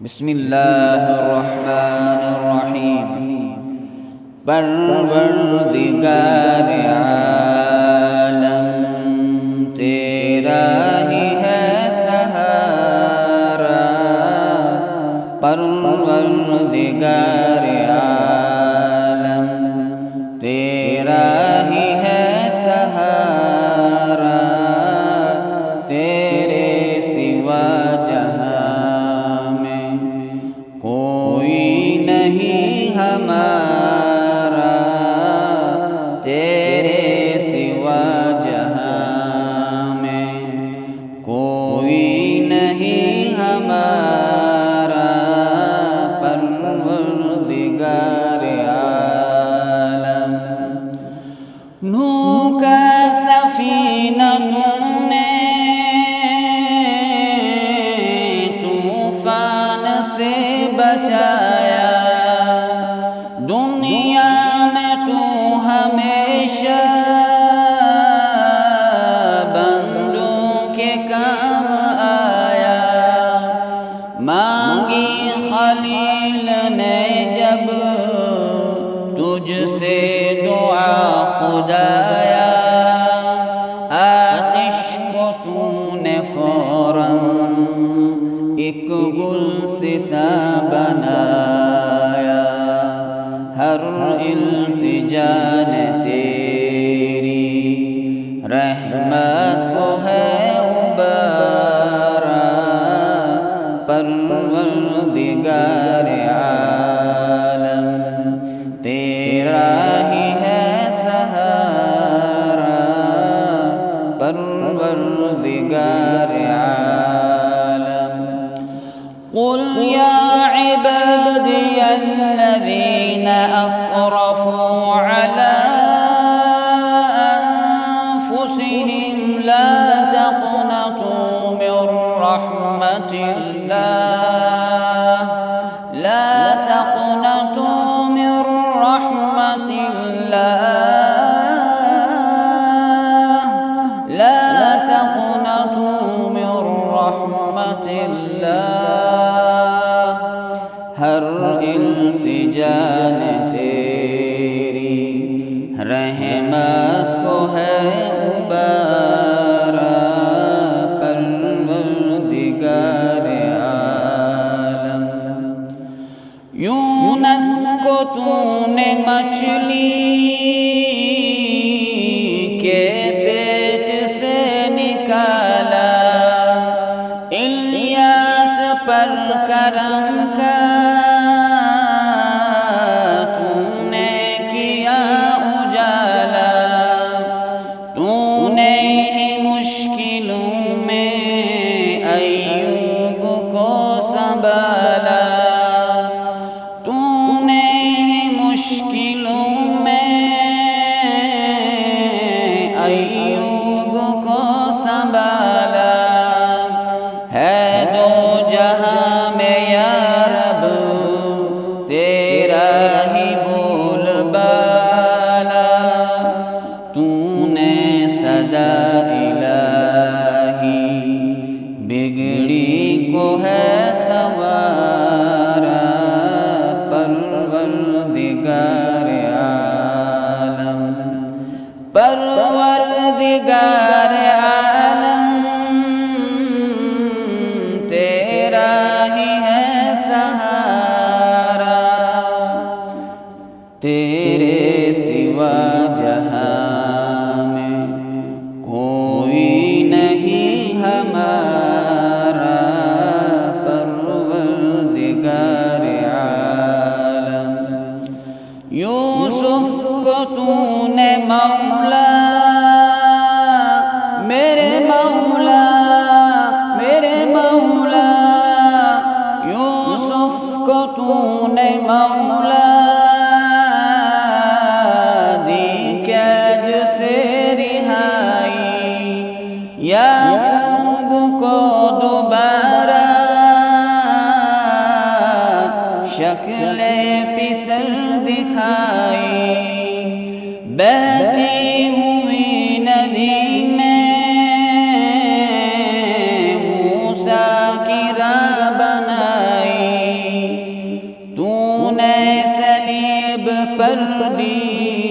بسم اللہ الرحمن الرحیم۔ پروردگار عالم تیرا ہی ہے سہارا، پروردگار عالم تیرا ہی ہے سہارا، تیرے سوا جہاں میں کوئی نہیں ہمارا، تیرے سوا جہاں میں کوئی نہیں ہمارا، پروردگار عالم۔ نوح کا سفینہ تم نے طوفان سے بچایا، دنیا میں تو ہمیشہ بندوں کے کام آیا، مانگی خلیل نے جب تجھ سے دعا خدایا، آتش کو تو نے فوراً ایک گلستاں بنایا، ہر التجا نے تیری رحمت کو ہے ابارا، پروردگار عالم تیرا ہی ہے سہارا، پروردگار عالم۔ قل یا عبادی الذین اسرفوا علی انفسهم لا تقنطوا من رحمت اللہ، لا تقنطوا من رحمت اللہ، لا تقنطوا من رحمت اللہ، ہر التجا نے تیری رحمت کو ہے ابارا، پروردگار عالم۔ یونس کو تو نے مچھلی کے پیٹ سے نکالا، الیاس پر کرم کا تو نے کیا اجالا، تو نے ہی مشکلوں میں ایوب کو سنبھالا، تو نے ہی مشکلوں میں ایوب کو سنبھالا، ہے دو جہاں میں یا رب تیرا ہی بول بالا، تو نے صدا الہی بگڑی کو ہے سنوارا، پروردگار عالم، پروردگار عالم تیرا ہی ہے سہارا، تیرے سوا جہاں میں کوئی نہیں ہمارا، پروردگار عالم۔ یوسف کو تو نے مولا، میرے مولا، میرے مولا، یوسف کو تو نے مولا دی قید سے رہائی، یعقوب کو دوبارہ شکل پسر دکھائی، بہتی ہوئی ندی میں موسیٰ کی راہ بنائی، کر دی